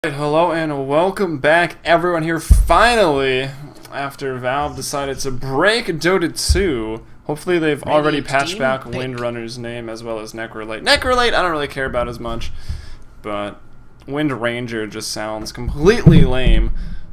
Hello and welcome back everyone here finally after Valve decided to break Dota 2. Hopefully they've already patched back Windrunner's name as well as Necrolate. Necrolate I don't really care about as much, but Wind Ranger just sounds completely lame.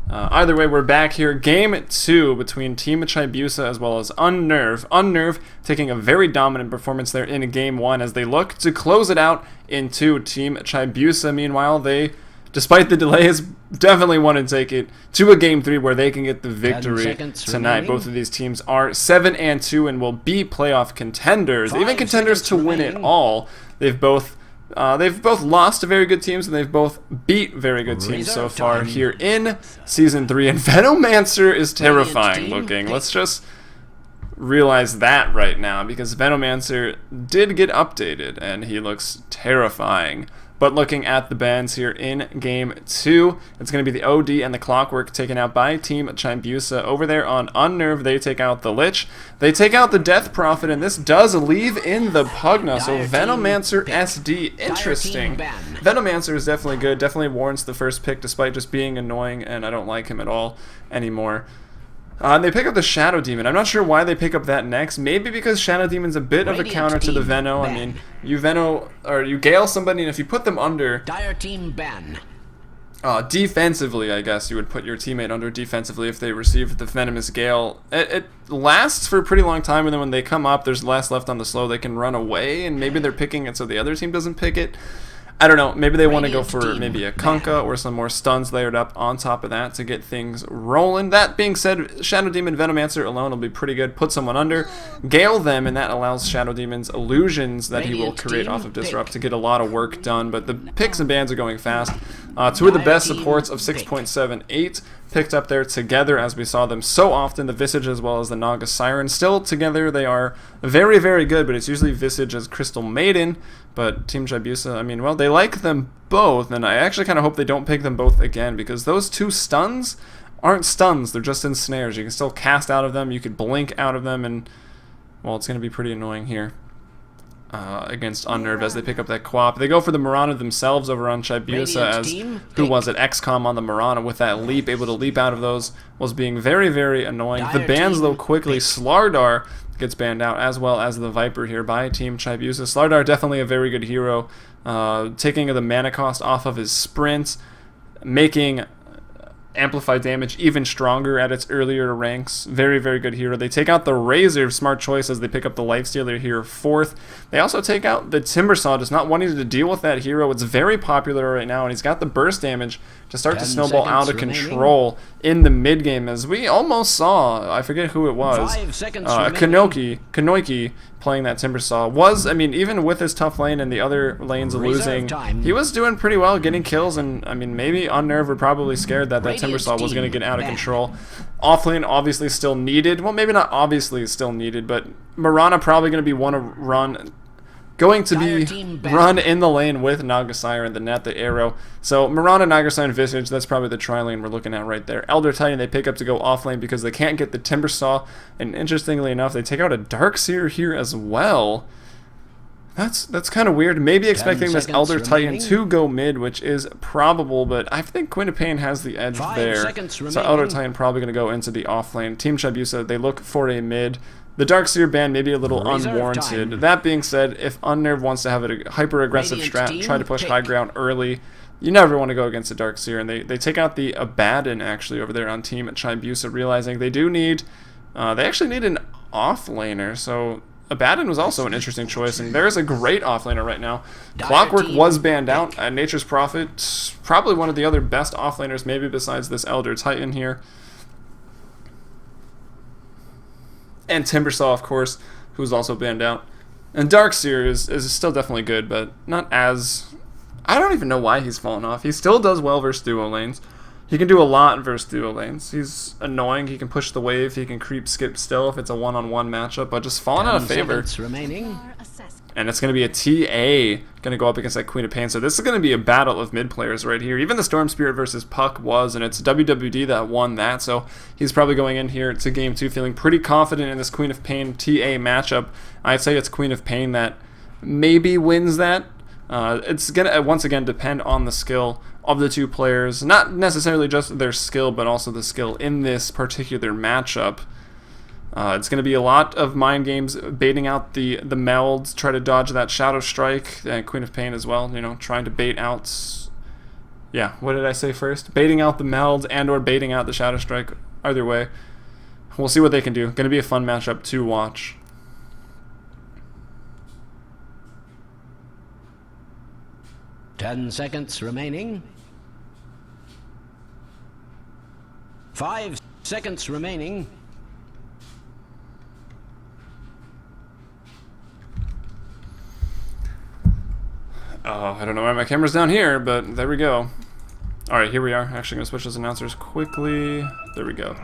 Either way, we're back here. Game 2 between Team Chibiusa as well as UnNerve. UnNerve taking a very dominant performance there in Game 1 as they look to close it out in 2. Team Chibiusa, meanwhile, they, despite the delays, definitely want to take it to a Game 3 where they can get the victory tonight. Remaining. Both of these teams are 7-2 and will be playoff contenders, even contenders to win it all. They've both lost to very good teams, and they've both beat very good teams so far here in Season 3. And Venomancer is terrifying looking. Let's just realize that right now, because Venomancer did get updated, and he looks terrifying. But looking at the bans here in Game 2, it's going to be the OD and the Clockwork taken out by Team Chibiusa. Over there on UnNerve, they take out the Lich. They take out the Death Prophet, and this does leave in the Pugna. So Venomancer SD, interesting. Venomancer is definitely good, definitely warrants the first pick despite just being annoying, and I don't like him at all anymore. They pick up the Shadow Demon. I'm not sure why they pick up that next. Maybe because Shadow Demon's a bit of a counter to the Veno. I mean, you Gale somebody, and if you put them under... Dire team ban. Defensively, I guess you would put your teammate under defensively if they receive the Venomous Gale. It lasts for a pretty long time, and then when they come up, there's less left on the slow. They can run away, and maybe they're picking it so the other team doesn't pick it. I don't know, maybe they want to go for maybe a Kunkka or some more stuns layered up on top of that to get things rolling. That being said, Shadow Demon Venomancer alone will be pretty good. Put someone under, Gale them, and that allows Shadow Demon's illusions that he will create off of Disrupt to get a lot of work done. But the picks and bans are going fast. Two of the best supports of 6.78 picked up there together, as we saw them so often, the Visage as well as the Naga Siren. Still together, they are very, very good, but it's usually Visage as Crystal Maiden. But Team Chibiusa, I mean, well, they like them both, and I actually kind of hope they don't pick them both again, because those two stuns aren't stuns, they're just ensnares. You can still cast out of them, you could blink out of them, and, well, it's going to be pretty annoying here against UnNerve as they pick up that Quap. They go for the Mirana themselves over on Chibiusa, as who was at XCOM on the Mirana with that leap, able to leap out of those, was being very, very annoying. The bans, though, quickly. Slardar gets banned out, as well as the Viper here by Team Chibiusa. Slardar definitely a very good hero, taking the mana cost off of his sprints, making amplify damage even stronger at its earlier ranks. Very, very good hero. They take out the Razor, smart choice, as they pick up the Lifestealer here 4th. They also take out the Timbersaw, just not wanting to deal with that hero. It's very popular right now, and he's got the burst damage to start to snowball out of control in the mid game, as we almost saw, I forget who it was, Kanoiki playing that Timbersaw was, I mean, even with his tough lane and the other lanes losing, he was doing pretty well, getting kills, and I mean, maybe UnNerve were probably scared that Timbersaw was going to get out of control. Offlane obviously still needed, well, maybe not obviously still needed, but Mirana probably going to be going to be run in the lane with Naga Siren, the net, the arrow. So Mirana, Naga Siren, Visage, that's probably the tri-lane we're looking at right there. Elder Titan they pick up to go offlane because they can't get the Timbersaw, and interestingly enough, they take out a Darkseer here as well. That's kind of weird. Maybe expecting this Elder Titan to go mid, which is probable, but I think Queen of Pain has the edge there. So Elder Titan probably going to go into the offlane. Team Chibiusa, they look for a mid. The Darkseer ban may be a little unwarranted. That being said, if UnNerve wants to have a hyper-aggressive strat, try to push high ground early, you never want to go against the Darkseer. And they take out the Abaddon, actually, over there on Team Chibiusa, realizing they do need... they actually need an offlaner, so... Abaddon was also an interesting choice, and there's a great offlaner right now. Clockwork was banned out. Nature's Prophet, probably one of the other best offlaners, maybe besides this Elder Titan here. And Timbersaw, of course, who's also banned out. And Darkseer is still definitely good, but not as... I don't even know why he's fallen off. He still does well versus duo lanes. He can do a lot versus duo lanes. He's annoying. He can push the wave. He can creep skip still if it's a one-on-one matchup, but just falling out of favor. And it's going to be a TA going to go up against that Queen of Pain. So this is going to be a battle of mid players right here. Even the Storm Spirit versus Puck was, and it's WWD that won that. So he's probably going in here to Game 2 feeling pretty confident in this Queen of Pain TA matchup. I'd say it's Queen of Pain that maybe wins that. It's going to, once again, depend on the skill of the two players. Not necessarily just their skill, but also the skill in this particular matchup. It's going to be a lot of mind games, baiting out the melds, try to dodge that Shadow Strike, and Queen of Pain as well, you know, trying to bait out... Yeah, what did I say first? Baiting out the melds and or baiting out the Shadow Strike. Either way, we'll see what they can do. Going to be a fun matchup to watch. Ten seconds remaining. 5 seconds remaining. Oh, I don't know why my camera's down here, but there we go. Alright, here we are. Actually, going to switch those announcers quickly. There we go.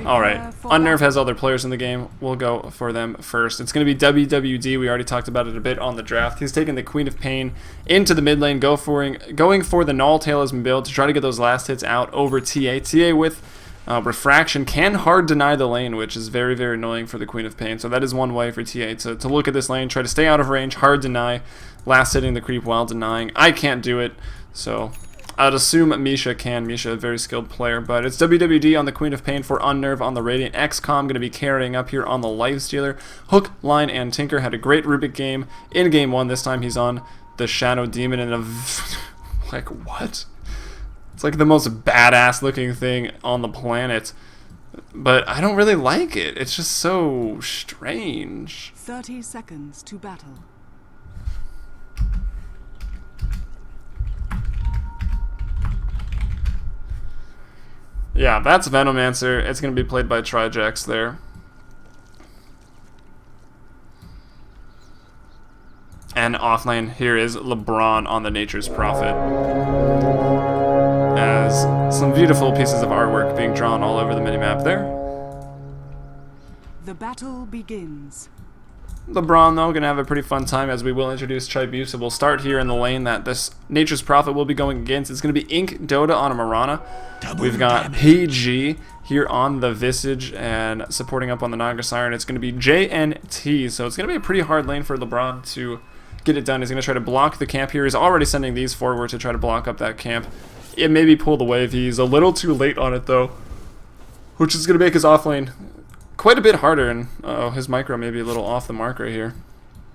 Alright, UnNerve has other players in the game. We'll go for them first. It's going to be WWD. We already talked about it a bit on the draft. He's taking the Queen of Pain into the mid lane, going for the Null Talisman build to try to get those last hits out over TA. TA with Refraction can hard deny the lane, which is very, very annoying for the Queen of Pain. So that is one way for TA to look at this lane, try to stay out of range, hard deny, last hitting the creep while denying. I can't do it, so I'd assume Misha can. Misha, a very skilled player, but it's WWD on the Queen of Pain for UnNerve on the Radiant. XCOM going to be carrying up here on the Lifestealer. Hook, Line, and Tinker had a great Rubik game in Game 1. This time he's on the Shadow Demon in a... like, what? It's like the most badass looking thing on the planet, but I don't really like it. It's just so strange. 30 seconds to battle. Yeah, that's Venomancer. It's going to be played by Trijax there. And offlane, here is LeBron on the Nature's Prophet. As some beautiful pieces of artwork being drawn all over the minimap there. The battle begins. LeBron, though, going to have a pretty fun time as we will introduce Chibiusa. We'll start here in the lane that this Nature's Prophet will be going against. It's going to be Ink Dota on a Marana. We've got PG here on the Visage and supporting up on the Naga Siren. It's going to be JNT, so it's going to be a pretty hard lane for LeBron to get it done. He's going to try to block the camp here. He's already sending these forward to try to block up that camp. It maybe pull the wave. He's a little too late on it, though, which is going to make his offlane quite a bit harder, and his micro may be a little off the mark right here.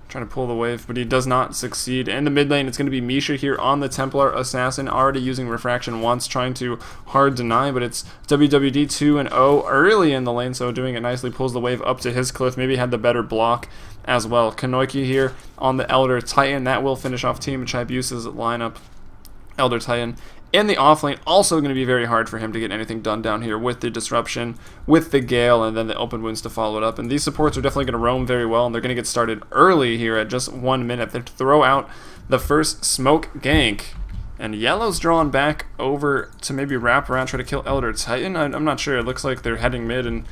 Trying to pull the wave, but he does not succeed. In the mid lane, it's going to be Misha here on the Templar Assassin, already using Refraction once, trying to hard deny, but it's WWD 2 and 0 early in the lane, so doing it nicely, pulls the wave up to his cliff, maybe had the better block as well. Kanoiki here on the Elder Titan, that will finish off Team Chibiusa's lineup. Elder Titan in the offlane, also going to be very hard for him to get anything done down here with the Disruption, with the Gale, and then the Open Wounds to follow it up. And these supports are definitely going to roam very well, and they're going to get started early here at just 1 minute. They throw out the first smoke gank, and Yellow's drawn back over to maybe wrap around, try to kill Elder Titan. I'm not sure. It looks like they're heading mid and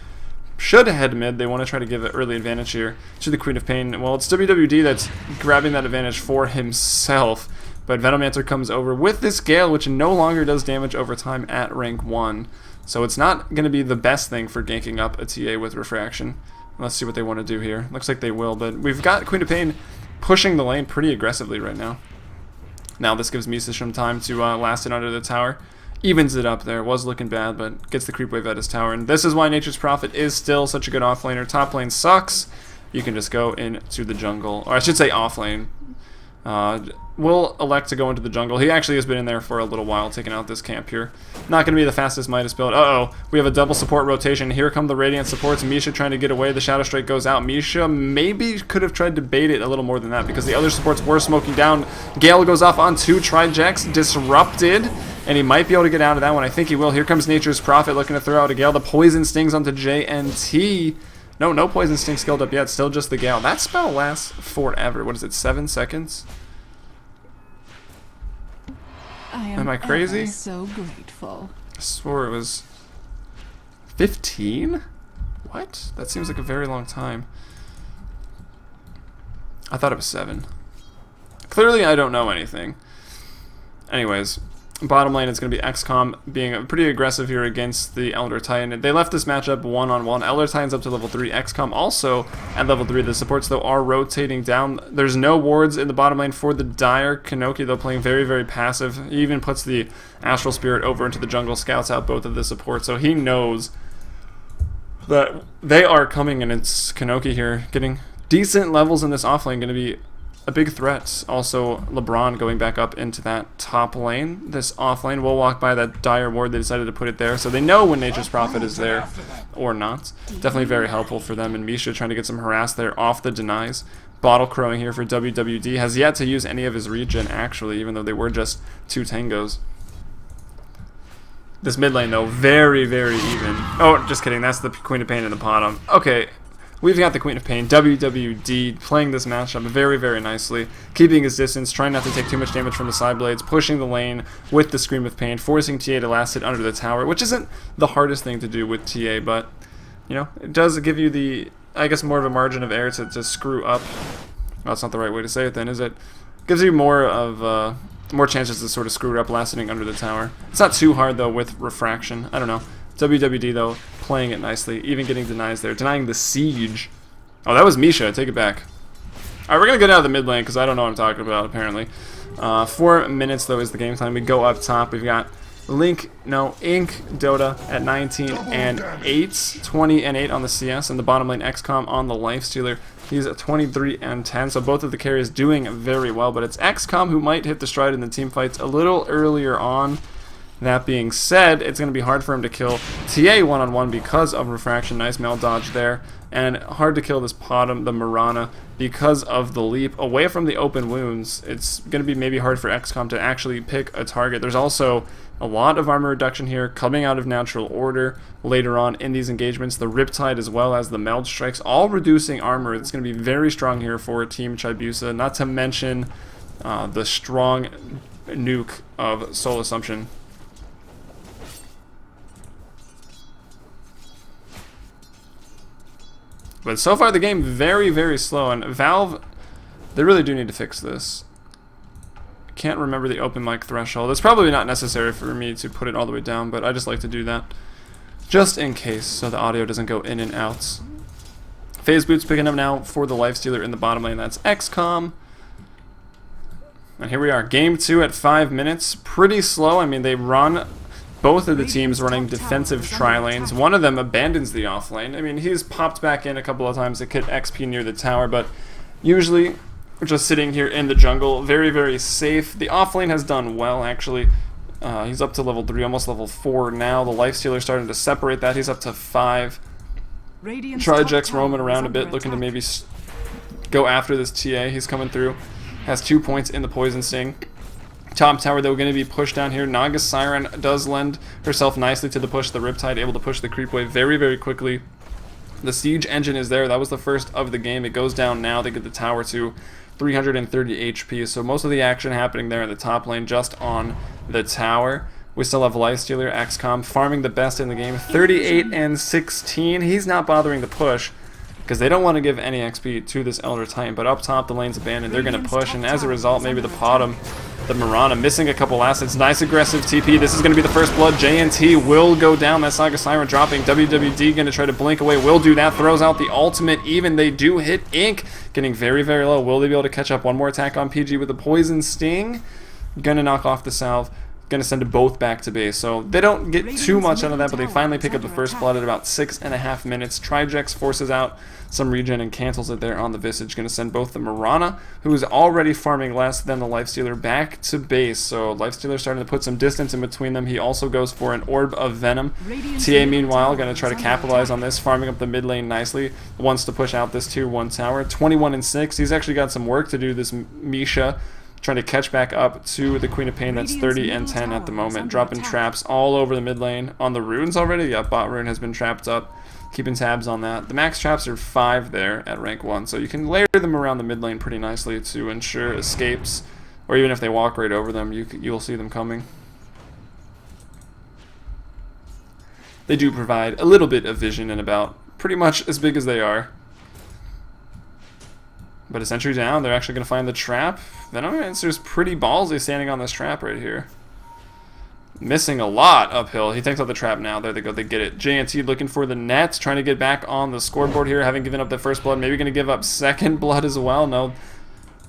should head mid. They want to try to give an early advantage here to the Queen of Pain. Well, it's WWD that's grabbing that advantage for himself. But Venomancer comes over with this Gale, which no longer does damage over time at rank 1. So it's not going to be the best thing for ganking up a TA with Refraction. Let's see what they want to do here. Looks like they will, but we've got Queen of Pain pushing the lane pretty aggressively right now. Now this gives Misa some time to last it under the tower. Evens it up there. Was looking bad, but gets the creep wave at his tower. And this is why Nature's Prophet is still such a good offlaner. Top lane sucks. You can just go into the jungle. Or I should say offlane. Will elect to go into the jungle. He actually has been in there for a little while, taking out this camp here. Not going to be the fastest Midas build. Uh-oh. We have a double support rotation. Here come the Radiant supports. Misha trying to get away. The Shadow Strike goes out. Misha maybe could have tried to bait it a little more than that because the other supports were smoking down. Gale goes off on 2. Trijax disrupted, and he might be able to get out of that one. I think he will. Here comes Nature's Prophet looking to throw out a Gale. The Poison Stings onto JNT. No Poison Sting skilled up yet. Still just the Gale. That spell lasts forever. What is it, 7 seconds? Am I crazy? So grateful. I swore it was 15? What? That seems like a very long time. I thought it was 7. Clearly I don't know anything. Anyways, Bottom lane, it's going to be XCOM being pretty aggressive here against the Elder Titan. They left this matchup one-on-one. Elder Titan's up to level 3. XCOM also at level 3. The supports, though, are rotating down. There's no wards in the bottom lane for the Dire. Kanoki, though, playing very, very passive. He even puts the Astral Spirit over into the jungle, scouts out both of the supports. So he knows that they are coming, and it's Kanoki here getting decent levels in this offlane. Going to be a big threat. Also, LeBron going back up into that top lane. This off lane will walk by that Dire ward. They decided to put it there, so they know when Nature's Prophet is there or not. Definitely very helpful for them. And Misha trying to get some harass there off the denies. Bottle crowing here for WWD. Has yet to use any of his regen, actually, even though they were just 2 tangos. This mid lane, though, very, very even. Oh, just kidding. That's the Queen of Pain in the bottom. Okay. We've got the Queen of Pain, WWD, playing this matchup very, very nicely, keeping his distance, trying not to take too much damage from the side blades, pushing the lane with the Scream of Pain, forcing TA to last hit under the tower, which isn't the hardest thing to do with TA, but, you know, it does give you the, I guess, more of a margin of error to screw up. Well, that's not the right way to say it then, is it? Gives you more chances to sort of screw it up last hitting under the tower. It's not too hard, though, with Refraction. I don't know. WWD, though, playing it nicely, even getting denies there, denying the siege. Oh, that was Misha. Take it back. Alright, we're going to get out of the mid lane because I don't know what I'm talking about, apparently. 4 minutes, though, is the game time. We go up top. We've got Ink Dota at 19 and 8, 20 and 8 on the CS, and the bottom lane XCOM on the Lifestealer. He's at 23 and 10, so both of the carriers doing very well, but it's XCOM who might hit the stride in the team fights a little earlier on. That being said, it's going to be hard for him to kill TA one-on-one because of Refraction. Nice mail dodge there. And hard to kill this Potom, the Mirana, because of the leap away from the open wounds. It's going to be maybe hard for XCOM to actually pick a target. There's also a lot of armor reduction here coming out of Natural Order later on in these engagements. The Riptide as well as the Meld Strikes, all reducing armor. It's going to be very strong here for Team Chibiusa, not to mention the strong nuke of Soul Assumption. But so far the game very, very slow, and Valve, they really do need to fix this. Can't remember the open mic threshold. It's probably not necessary for me to put it all the way down, but I just like to do that. Just in case, so the audio doesn't go in and out. Phase Boot's picking up now for the Lifestealer in the bottom lane. That's XCOM. And here we are, game 2 at 5 minutes. Pretty slow. I mean, they run... Both of the teams running defensive tri-lanes. One of them abandons the off-lane. I mean, he's popped back in a couple of times to get XP near the tower, but usually just sitting here in the jungle. Very, very safe. The off-lane has done well, actually. He's up to level 3, almost level 4 now. The Lifestealer starting to separate that. He's up to 5. Trijex roaming around a bit, looking to maybe go after this TA. He's coming through. Has 2 points in the Poison Sting. Top tower, though, going to be pushed down here. Naga Siren does lend herself nicely to the push. The Riptide able to push the creep wave very, very quickly. The Siege Engine is there. That was the first of the game. It goes down now. They get the tower to 330 HP. So most of the action happening there in the top lane just on the tower. We still have Lifestealer, XCOM, farming the best in the game. 38 and 16. He's not bothering to push because they don't want to give any XP to this Elder Titan. But up top, the lane's abandoned. They're going to push, and as a result, maybe the Potom, the Mirana, missing a couple assets. Nice aggressive TP. This is going to be the first blood. JNT will go down. That Saga Siren dropping. WWD going to try to blink away. Will do that. Throws out the ultimate. Even they do hit Ink. Getting very, very low. Will they be able to catch up? One more attack on PG with the Poison Sting. Going to knock off the salve. Going to send both back to base. So they don't get too much out of that, but they finally pick up the first blood at about 6.5 minutes. Trijex forces out some regen and cancels it there on the Visage. Going to send both the Mirana, who is already farming less than the Lifestealer, back to base. So Lifestealer starting to put some distance in between them. He also goes for an Orb of Venom. TA, meanwhile, going to try to capitalize on this, farming up the mid lane nicely. Wants to push out this tier 1 tower. 21 and 6. He's actually got some work to do, this Misha. Trying to catch back up to the Queen of Pain. That's 30 and 10 at the moment. Dropping traps all over the mid lane. On the runes already? Yeah, bot rune has been trapped up. Keeping tabs on that. The max traps are 5 there at rank 1, so you can layer them around the mid lane pretty nicely to ensure escapes, or even if they walk right over them, you'll see them coming. They do provide a little bit of vision and about pretty much as big as they are. But a sentry down, they're actually going to find the trap. Venom Answer's pretty ballsy standing on this trap right here. Missing a lot uphill. He takes out the trap now. There they go. They get it. JNT looking for the net. Trying to get back on the scoreboard here. Having given up the first blood. Maybe going to give up second blood as well. No.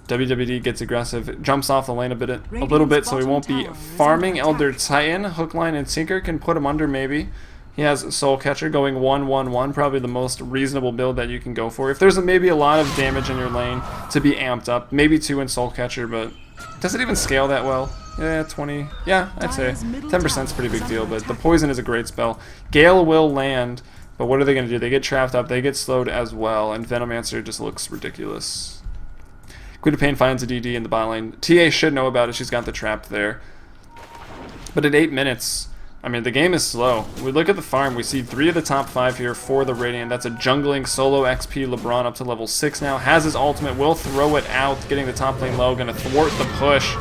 WWD gets aggressive. Jumps off the lane a little bit, so he won't be farming. Elder Titan. Hook, line, and sinker can put him under maybe. He has Soul Catcher going 1-1-1. Probably the most reasonable build that you can go for. If there's maybe a lot of damage in your lane to be amped up. Maybe 2 in Soul Catcher, but does it even scale that well? Yeah, 20. Yeah, I'd say 10% is a pretty big deal, but the poison is a great spell. Gale will land, but what are they going to do? They get trapped up, they get slowed as well, and Venomancer just looks ridiculous. Queen of Pain finds a DD in the bot lane. TA should know about it, she's got the trap there. But at 8 minutes, I mean, the game is slow. We look at the farm, we see 3 of the top 5 here for the Radiant. That's a jungling solo XP LeBron up to level 6 now. Has his ultimate, will throw it out, getting the top lane low, gonna thwart the push.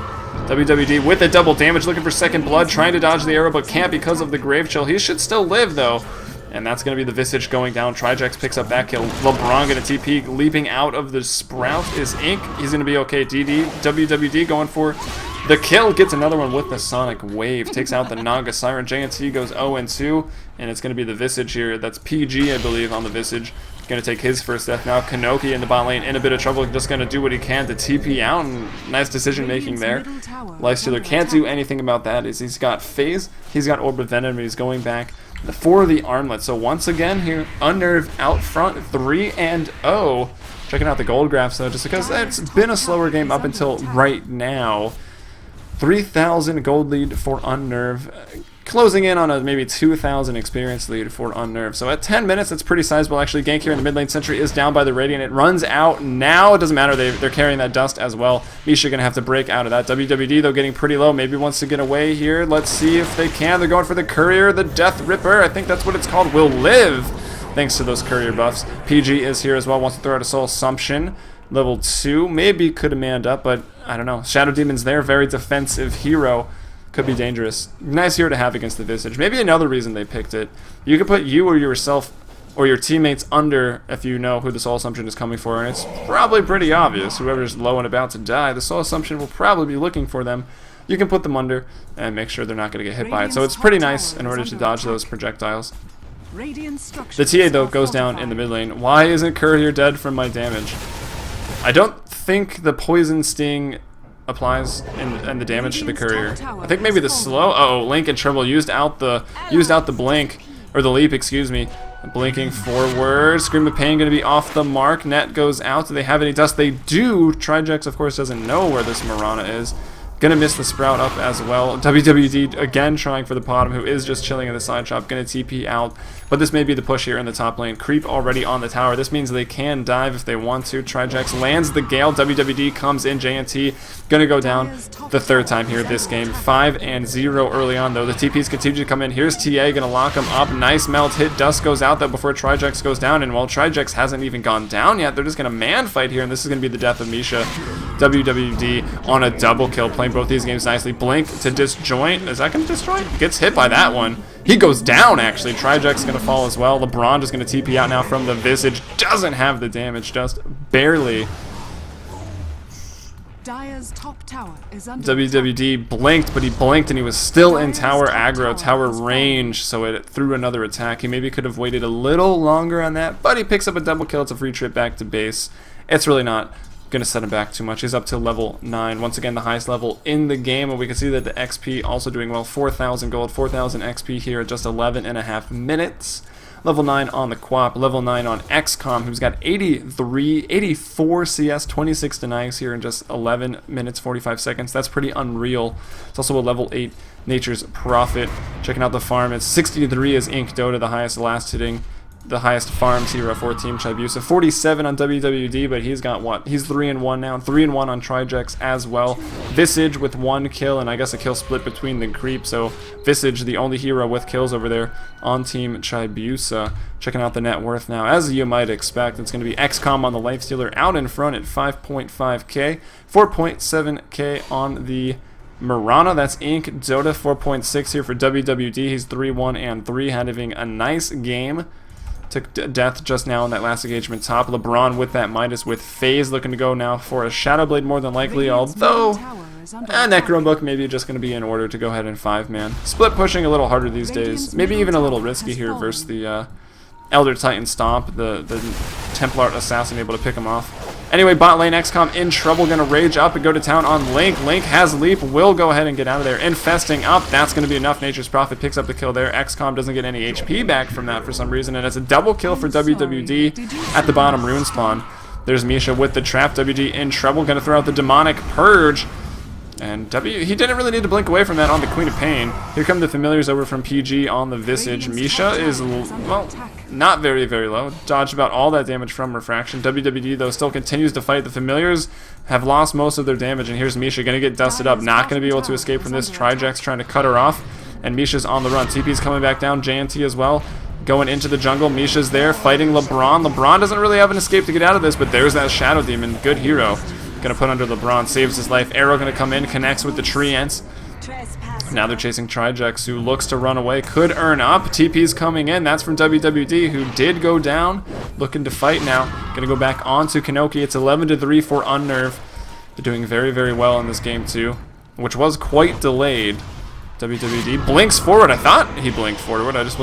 WWD with the double damage, looking for second blood, trying to dodge the arrow, but can't because of the Grave Chill. He should still live, though. And that's going to be the Visage going down. Trijex picks up back kill. LeBron going to TP. Leaping out of the Sprout is Ink. He's going to be okay. DD, WWD going for the kill. Gets another one with the Sonic Wave. Takes out the Naga Siren. JNT goes 0-2. And it's going to be the Visage here. That's PG, I believe, on the Visage. Going to take his first death now. Kanoki in the bot lane in a bit of trouble. Just going to do what he can to TP out. And nice decision making there. Lifestealer can't do anything about that. He's got Phase. He's got Orb of Venom. He's going back for the armlet. So once again here, UnNerve out front, 3-0. Checking out the gold graphs though, just because it's been a slower game up until right now. 3,000 gold lead for UnNerve. Closing in on a maybe 2,000 experience lead for UnNerve. So at 10 minutes, it's pretty sizable. Actually, gank here in the mid lane. Sentry is down by the Radiant. It runs out now. It doesn't matter. They're carrying that dust as well. Misha going to have to break out of that. WWD, though, getting pretty low. Maybe wants to get away here. Let's see if they can. They're going for the Courier, the Death Ripper. I think that's what it's called. Will live, thanks to those Courier buffs. PG is here as well. Wants to throw out a Soul Assumption. Level 2. Maybe could have manned up, but I don't know. Shadow Demon's there. Very defensive hero. Could be dangerous. Nice hero to have against the Visage. Maybe another reason they picked it. You could put you or yourself or your teammates under if you know who the Soul Assumption is coming for, and it's probably pretty obvious. Whoever's low and about to die, the Soul Assumption will probably be looking for them. You can put them under and make sure they're not going to get hit by it. So it's pretty nice in order to dodge those projectiles. The TA, though, goes down in the mid lane. Why isn't Courier dead from my damage? I don't think the Poison Sting applies and the damage to the Courier. I think maybe the slow. Uh oh, Link and Tremble used out the blink, or the leap, excuse me. Blinking forward. Scream of Pain going to be off the mark. Net goes out. Do they have any dust? They do. Trijex, of course, doesn't know where this Mirana is. Gonna miss the Sprout up as well. WWD again trying for the bottom, who is just chilling in the side shop. Gonna TP out, but this may be the push here in the top lane. Creep already on the tower. This means they can dive if they want to. Trijex lands the Gale. WWD comes in. JNT gonna go down the third time here this game. 5-0 early on though. The TPs continue to come in. Here's TA gonna lock him up. Nice melt hit. Dust goes out though before Trijex goes down. And while Trijex hasn't even gone down yet, they're just gonna man fight here, and this is gonna be the death of Misha. WWD on a double kill, playing both these games nicely. Blink to disjoint. Is that going to destroy? Gets hit by that one. He goes down, actually. Trijex going to fall as well. LeBron is going to TP out now from the Visage. Doesn't have the damage, just barely. Dire's top tower is under WWD blinked, but he blinked and he was still in tower aggro, tower range, so it threw another attack. He maybe could have waited a little longer on that, but he picks up a double kill. It's a free trip back to base. It's really not going to set him back too much. He's up to level 9. Once again, the highest level in the game, and we can see that the XP also doing well. 4,000 gold, 4,000 XP here at just 11.5 minutes. Level 9 on the Quap, level 9 on XCOM, who's got 84 CS, 26 denies here in just 11 minutes, 45 seconds. That's pretty unreal. It's also a level 8 Nature's Prophet. Checking out the farm, it's 63 is Ink Dota, the highest last hitting. The highest farms hero for Team Chibiusa. 47 on WWD, but he's got what? He's 3-1 now. 3-1 on Trijex as well. Visage with 1 kill, and I guess a kill split between the creep. So Visage, the only hero with kills over there on Team Chibiusa. Checking out the net worth now. As you might expect, it's going to be XCOM on the Lifestealer out in front at 5.5k. 4.7k on the Mirana. That's Ink Dota. 4.6 here for WWD. He's 3-1 and 3, having a nice game. Took death just now in that last engagement top. LeBron with that Midas with phase, looking to go now for a Shadow Blade more than likely, although Necrobook maybe just going to be in order to go ahead and 5-man. Split pushing a little harder these days, maybe even a little risky here versus the Elder Titan Stomp, the Templar Assassin able to pick him off. Anyway, bot lane XCOM in trouble, going to rage up and go to town on Link. Link has leap, will go ahead and get out of there. Infesting up, that's going to be enough. Nature's Prophet picks up the kill there. XCOM doesn't get any HP back from that for some reason, and it's a double kill for WWD at the bottom rune spawn. There's Misha with the trap. WD in trouble, going to throw out the Demonic Purge. And he didn't really need to blink away from that on the Queen of Pain. Here come the familiars over from PG on the Visage. Misha is, well, not very, very low. Dodged about all that damage from Refraction. WWD, though, still continues to fight. The familiars have lost most of their damage, and here's Misha going to get dusted up. Not going to be able to escape from this. Trijax trying to cut her off, and Misha's on the run. TP's coming back down. JNT as well. Going into the jungle. Misha's there fighting LeBron. LeBron doesn't really have an escape to get out of this, but there's that Shadow Demon. Good hero. Gonna put under LeBron, saves his life. Arrow gonna come in, connects with the Treants. Now they're chasing Trijax, who looks to run away, could earn up. TP's coming in, that's from WWD, who did go down, looking to fight now. Gonna go back onto Kanoki. It's 11-3 for UnNerve. They're doing very, very well in this game too, which was quite delayed. WWD blinks forward. I thought he blinked forward. I just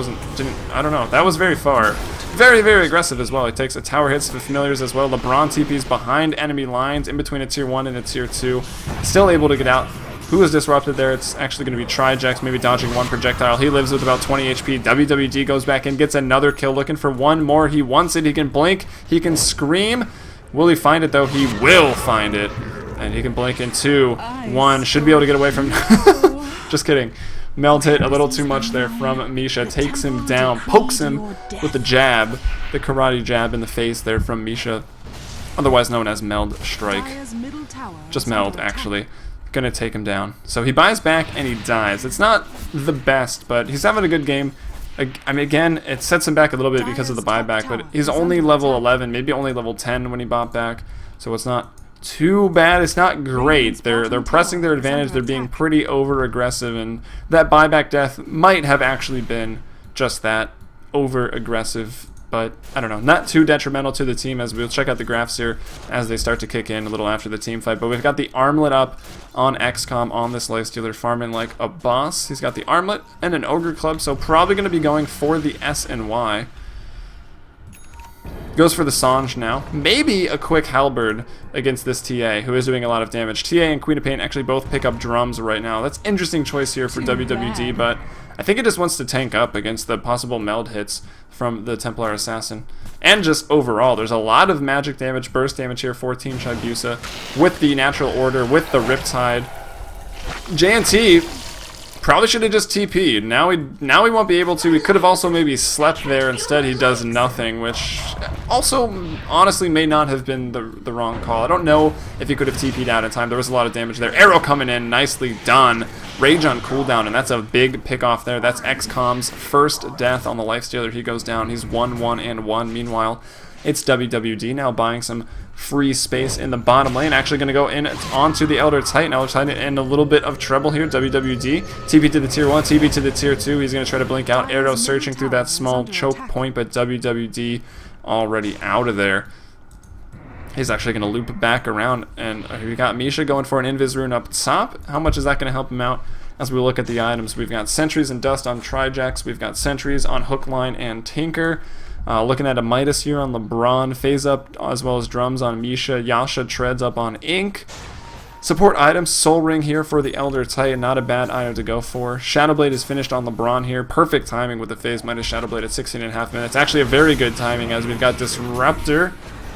I don't know. That was very far. Very, very aggressive as well. He takes a tower hits to the familiars as well. LeBron TP's behind enemy lines, in between a tier 1 and a tier 2. Still able to get out. Who is disrupted there? It's actually going to be Trijax, maybe dodging one projectile. He lives with about 20 HP. WWD goes back in, gets another kill, looking for one more. He wants it. He can blink. He can scream. Will he find it, though? He will find it. And he can blink in 2, 1. Should be able to get away from... Just kidding. Meld hit a little too much there from Misha. Takes him down. Pokes him with the jab. The karate jab in the face there from Misha. Otherwise known as Meld Strike. Just Meld, actually. Gonna take him down. So he buys back and he dies. It's not the best, but he's having a good game. I mean, again, it sets him back a little bit because of the buyback, but he's only level 11, maybe only level 10 when he bought back. So it's not too bad. It's not great. They're pressing their advantage. They're being pretty over aggressive, and that buyback death might have actually been just that, over aggressive. But I don't know, not too detrimental to the team, as we'll check out the graphs here as they start to kick in a little after the team fight. But we've got the armlet up on XCOM on this lifestealer, farming like a boss. He's got the armlet and an ogre club, so probably going to be going for the S and Y. Goes for the Sange now. Maybe a quick halberd against this TA, who is doing a lot of damage. TA and Queen of Pain actually both pick up drums right now. That's an interesting choice here for WWD, but I think it just wants to tank up against the possible meld hits from the Templar Assassin. And just overall, there's a lot of magic damage, burst damage here for Team Chibiusa with the Natural Order, with the Riptide. JNT probably should have just TP'd. Now he won't be able to. He could have also maybe slept there. Instead, he does nothing, which also honestly may not have been the wrong call. I don't know if he could have TP'd out in time. There was a lot of damage there. Arrow coming in, nicely done. Rage on cooldown, and that's a big pick off there. That's XCOM's first death on the lifestealer. He goes down. He's 1-1-1. Meanwhile, it's WWD now buying some free space in the bottom lane. Actually going to go in onto the Elder Titan. Elder Titan in a little bit of trouble here. WWD. TP to the tier 1, TP to the tier 2. He's going to try to blink out. Arrow searching through that small choke point, but WWD already out of there. He's actually going to loop back around, and we got Misha going for an Invis rune up top. How much is that going to help him out? As we look at the items, we've got Sentries and Dust on Trijax. We've got Sentries on Hookline and Tinker. Looking at a Midas here on LeBron, Phase up as well as drums on Misha, Yasha treads up on Ink. Support items, Soul Ring here for the Elder Titan, not a bad item to go for. Shadowblade is finished on LeBron here, perfect timing with the Phase Midas Shadowblade at 16.5 minutes. Actually a very good timing as we've got Disruptor,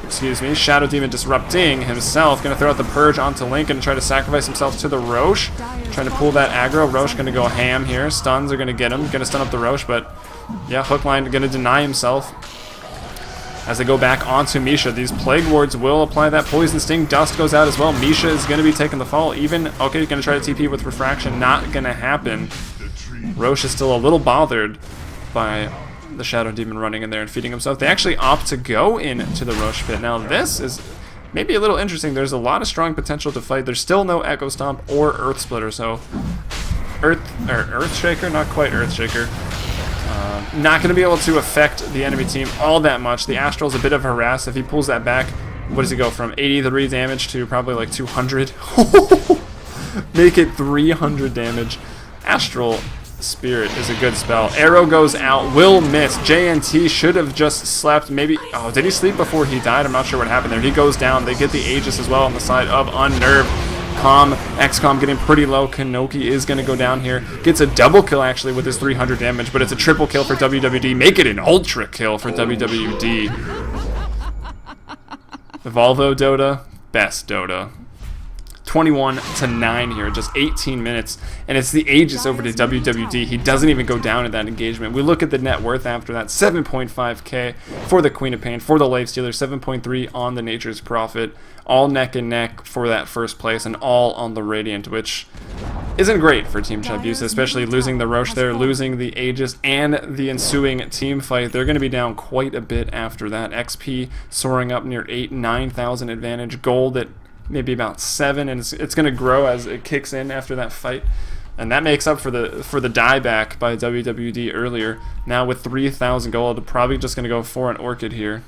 Shadow Demon disrupting himself, gonna throw out the Purge onto Link and try to sacrifice himself to the Roche. Trying to pull that aggro, Roche gonna go ham here, stuns are gonna get him, gonna stun up the Roche, but yeah, Hookline gonna deny himself as they go back onto Misha. These Plague Wards will apply that Poison Sting. Dust goes out as well. Misha is gonna be taking the fall. Okay, gonna try to TP with Refraction. Not gonna happen. Roche is still a little bothered by the Shadow Demon running in there and feeding himself. They actually opt to go into the Roche pit. Now this is maybe a little interesting. There's a lot of strong potential to fight. There's still no Echo Stomp or Earth Splitter, so Earth Shaker, not quite Earth Shaker. Not going to be able to affect the enemy team all that much. The Astral's a bit of a harass. If he pulls that back, what does he go from 83 damage to probably like 200? Make it 300 damage. Astral Spirit is a good spell. Arrow goes out, will miss. JNT should have just slept. Maybe, oh, did he sleep before he died? I'm not sure what happened there. He goes down. They get the Aegis as well on the side of UnNerve. XCOM getting pretty low. Kanoki is going to go down here. Gets a double kill actually with his 300 damage, but it's a triple kill for WWD. Make it an ultra kill for WWD. Volvo Dota, best Dota. 21-9 here, just 18 minutes, and it's the Aegis over to WWD. He doesn't even go down in that engagement. We look at the net worth after that, 7.5k for the Queen of Pain, for the Lifestealer, 7.3 on the Nature's Prophet, all neck and neck for that first place, and all on the Radiant, which isn't great for Team Chibiusa, especially losing the Roche there, losing the Aegis, and the ensuing team fight. They're going to be down quite a bit after that. XP soaring up near 9,000 advantage, gold at maybe about 7, and it's going to grow as it kicks in after that fight, and that makes up for the dieback by WWD earlier. Now with 3,000 gold, probably just going to go for an Orchid here.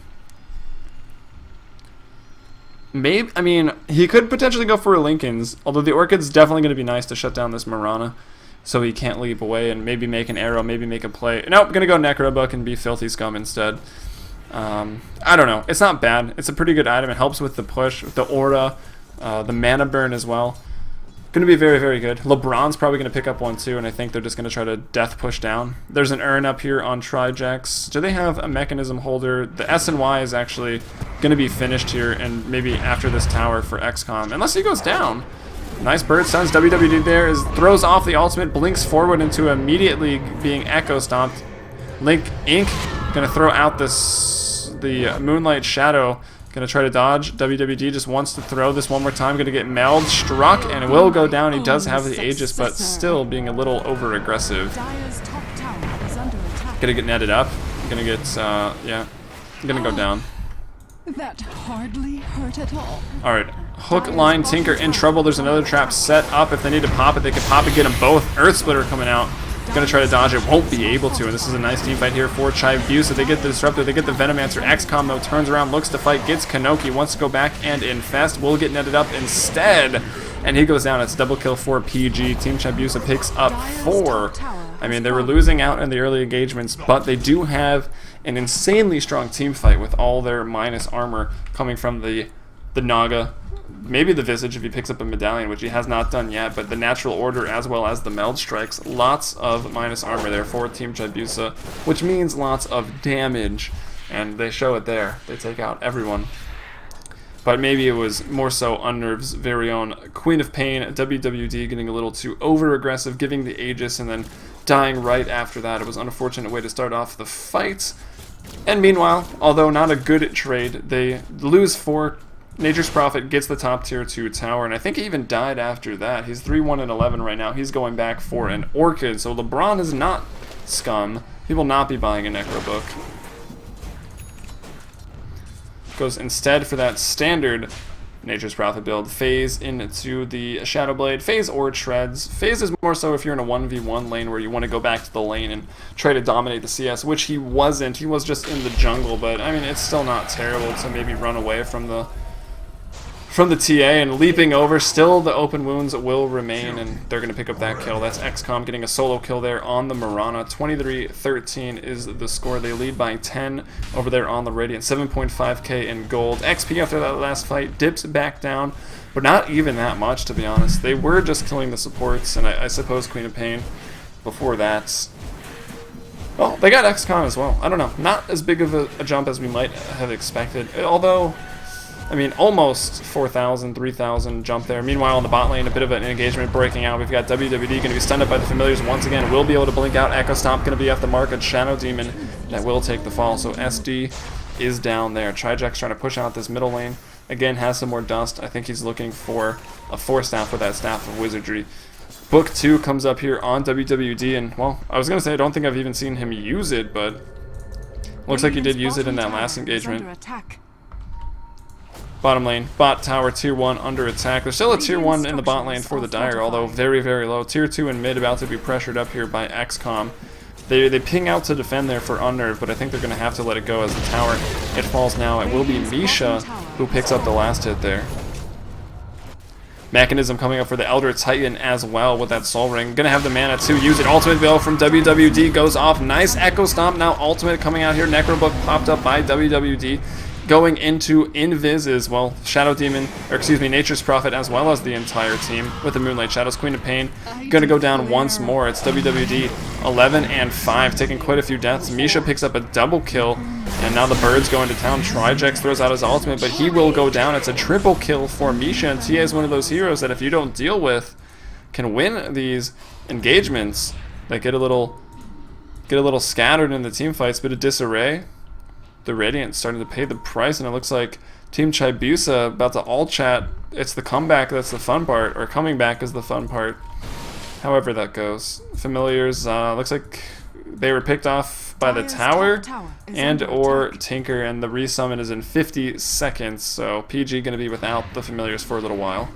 Maybe, I mean, he could potentially go for a Lincoln's, although the Orchid's definitely going to be nice to shut down this Mirana, so he can't leap away and maybe make an arrow, maybe make a play. Nope, going to go Necrobook and be Filthy Scum instead. I don't know. It's not bad. It's a pretty good item. It helps with the push, the aura, the mana burn as well. Going to be very, very good. LeBron's probably going to pick up one too, and I think they're just going to try to death push down. There's an urn up here on Trijax. Do they have a mechanism holder? The S and Y is actually going to be finished here, and maybe after this tower for XCOM, unless he goes down. Nice bird stuns. WWD there throws off the ultimate, blinks forward into immediately being echo stomped. Link Inc. going to throw out the Moonlight Shadow. Going to try to dodge. WWD just wants to throw this one more time. Going to get Meld struck and it will go down. He does have the Aegis, but still being a little over aggressive. Going to get netted up. Going to get, yeah. Going to go down. That hardly hurt at all. Alright. Hook, line, Tinker in trouble. There's another trap set up. If they need to pop it, they can pop it, get them both. Earth Splitter coming out. Going to try to dodge it, won't be able to, and this is a nice team fight here for Chibiusa. They get the Disruptor, they get the Venomancer. XCOM though turns around, looks to fight, gets Kanoki, wants to go back and infest, will get netted up instead, and he goes down. It's double kill for PG. Team Chibiusa picks up 4. I mean, they were losing out in the early engagements, but they do have an insanely strong team fight with all their minus armor coming from the Naga. Maybe the Visage if he picks up a medallion, which he has not done yet, but the Natural Order as well as the Meld Strikes. Lots of minus armor there for Team Chibiusa, which means lots of damage, and they show it there. They take out everyone. But maybe it was more so UnNerve's very own Queen of Pain, WWD getting a little too over-aggressive, giving the Aegis, and then dying right after that. It was an unfortunate way to start off the fight. And meanwhile, although not a good trade, they lose 4. Nature's Prophet gets the top tier 2 tower, and I think he even died after that. He's 3-1-11 right now. He's going back for an Orchid, so LeBron is not scum. He will not be buying a Necrobook. Goes instead for that standard Nature's Prophet build. Phase into the Shadow Blade. Phase or Treads. Phase is more so if you're in a 1v1 lane where you want to go back to the lane and try to dominate the CS, which he wasn't. He was just in the jungle, but I mean, it's still not terrible to maybe run away from the TA and leaping over. Still, the open wounds will remain, and they're going to pick up that kill. That's XCOM getting a solo kill there on the Mirana. 23-13 is the score. They lead by 10 over there on the Radiant. 7.5k in gold. XP after that last fight dips back down, but not even that much, to be honest. They were just killing the supports, and I suppose Queen of Pain before that. Well, they got XCOM as well. I don't know. Not as big of a jump as we might have expected, although I mean, almost 4,000, 3,000 jump there. Meanwhile, in the bot lane, a bit of an engagement breaking out. We've got WWD going to be stunned up by the Familiars once again. Will be able to blink out. Echo Stomp going to be at the mark. A Shadow Demon that will take the fall. So SD is down there. Trijax trying to push out this middle lane. Again, has some more dust. I think he's looking for a 4-staff with that Staff of Wizardry. Book 2 comes up here on WWD, and, well, I was going to say I don't think I've even seen him use it, but looks like he did use it in that last engagement. Bottom lane, bot tower tier 1 under attack. There's still a tier 1 in the bot lane for the Dire, although very, very low. Tier 2 in mid about to be pressured up here by XCOM. They ping out to defend there for UnNerve, but I think they're going to have to let it go as the tower, it falls now. It will be Misha who picks up the last hit there. Mechanism coming up for the Elder Titan as well with that Soul Ring. Gonna have the mana to use it. Ultimate Veil from WWD goes off. Nice Echo Stomp. Now Ultimate coming out here. Necrobook popped up by WWD. Going into Invis is, well, Shadow Demon, or excuse me, Nature's Prophet, as well as the entire team with the Moonlight Shadows. Queen of Pain gonna go down once more. It's WWD 11 and 5, taking quite a few deaths. Misha picks up a double kill, and now the Bird's going to town. Trijex throws out his ultimate, but he will go down. It's a triple kill for Misha, and TA is one of those heroes that if you don't deal with, can win these engagements that get a little scattered in the team fights, bit of disarray. The Radiant starting to pay the price, and it looks like Team Chibiusa about to all chat. It's the comeback that's the fun part, or coming back is the fun part. However that goes. Familiars, looks like they were picked off by the tower and or Tinker, and the resummon is in 50 seconds, so PG going to be without the Familiars for a little while.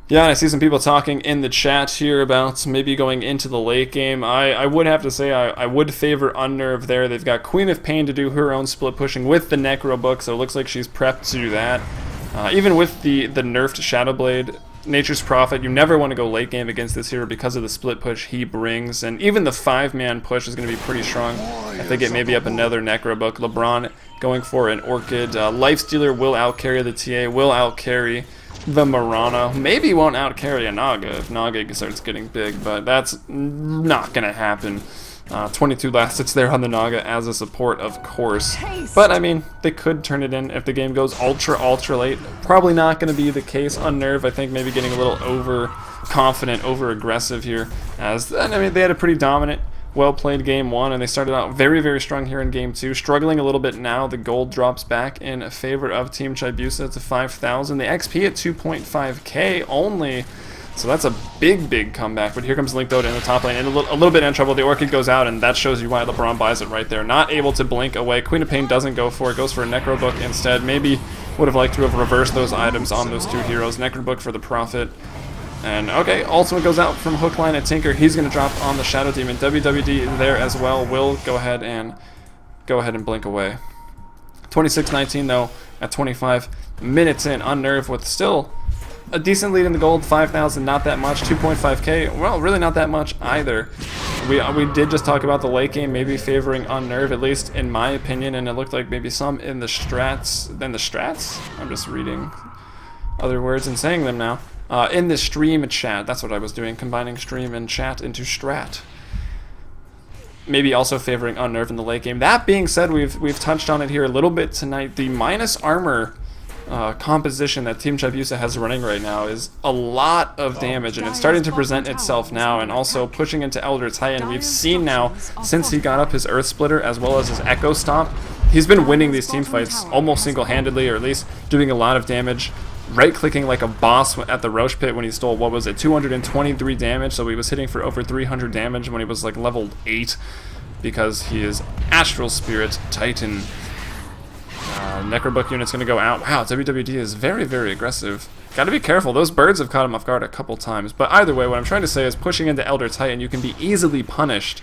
Yeah, and I see some people talking in the chat here about maybe going into the late game. I would have to say I would favor UnNerve there. They've got Queen of Pain to do her own split pushing with the Necro Book, so it looks like she's prepped to do that. Even with the nerfed Shadow Blade, Nature's Prophet, you never want to go late game against this hero because of the split push he brings, and even the 5-man push is going to be pretty strong if they get maybe up another Necro Book. LeBron going for an Orchid. Lifestealer will outcarry the TA, will outcarry the Marana. Maybe won't outcarry a Naga if Naga starts getting big, but that's not going to happen. 22 last hits there on the Naga as a support, of course. But, I mean, they could turn it in if the game goes ultra late. Probably not going to be the case. UnNerve, I think, maybe getting a little over-confident, over-aggressive here. I mean, they had a pretty dominant, well-played game 1, and they started out very strong here in game 2. Struggling a little bit now. The gold drops back in favor of Team Chibiusa to 5,000. The XP at 2.5k only. So that's a big comeback. But here comes Link Dota in the top lane, and a little bit in trouble. The Orchid goes out, and that shows you why LeBron buys it right there. Not able to blink away. Queen of Pain doesn't go for it. Goes for a Necro Book instead. Maybe would have liked to have reversed those items on those two heroes. Necro Book for the Prophet. And okay, Ultimate goes out from Hookline at Tinker. He's going to drop on the Shadow Demon. WWD there as well. Will go ahead and blink away. 26-19 though at 25 minutes in. UnNerve with still a decent lead in the gold. 5,000, not that much. 2.5k, well, really not that much either. We did just talk about the late game maybe favoring UnNerve, at least in my opinion, and it looked like maybe some in the strats. I'm just reading other words and saying them now. In the stream chat, that's what I was doing, combining stream and chat into strat. Maybe also favoring UnNerve in the late game. That being said, we've touched on it here a little bit tonight. The minus armor composition that Team Chibiusa has running right now is a lot of damage, and it's starting to present itself now, and also pushing into Elder Titan. We've seen now, since he got up his Earth Splitter as well as his Echo Stomp, he's been winning these team fights almost single-handedly, or at least doing a lot of damage. Right-clicking like a boss at the Roche Pit when he stole, what was it, 223 damage, so he was hitting for over 300 damage when he was like level 8, because he is Astral Spirit Titan. Necrobook unit's going to go out. Wow, WWD is very aggressive. Got to be careful. Those birds have caught him off guard a couple times. But either way, what I'm trying to say is pushing into Elder Titan, you can be easily punished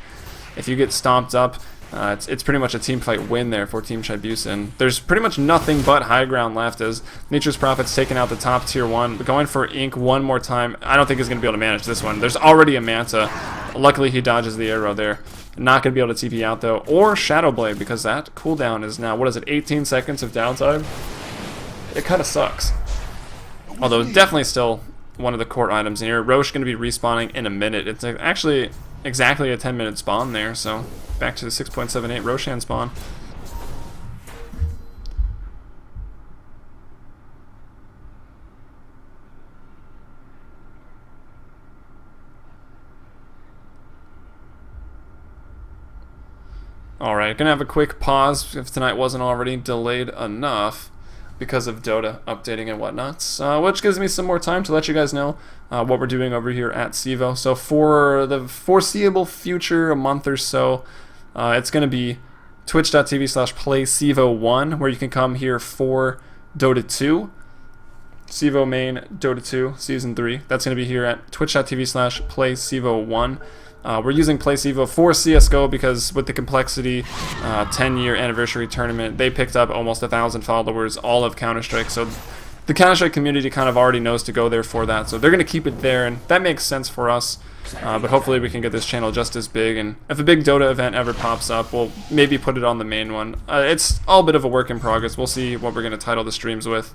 if you get stomped up. It's pretty much a team fight win there for Team Chibiusa, and there's pretty much nothing but high ground left as Nature's Prophet's taking out the top tier 1, but going for Ink one more time. I don't think he's going to be able to manage this one. There's already a Manta. Luckily he dodges the arrow there. Not going to be able to TP out though, or Shadow Blade, because that cooldown is now, what is it, 18 seconds of downtime? It kind of sucks. Although definitely still one of the core items in here. Roche going to be respawning in a minute. It's actually exactly a 10-minute spawn there, so back to the 6.78 Roshan spawn. Alright, gonna have a quick pause if tonight wasn't already delayed enough because of Dota updating and whatnot, which gives me some more time to let you guys know what we're doing over here at CEVO. So for the foreseeable future, a month or so, it's going to be twitch.tv/playcevo1, where you can come here for Dota 2. CEVO-Main DOTA2 Season 3. That's going to be here at twitch.tv/playcevo1. We're using PlayCevo for CSGO because with the Complexity 10-year anniversary tournament, they picked up almost 1,000 followers, all of Counter-Strike. So the Counter-Strike community kind of already knows to go there for that. So they're going to keep it there, and that makes sense for us. But hopefully we can get this channel just as big, and if a big Dota event ever pops up, we'll maybe put it on the main one. It's all a bit of a work in progress. We'll see what we're going to title the streams with.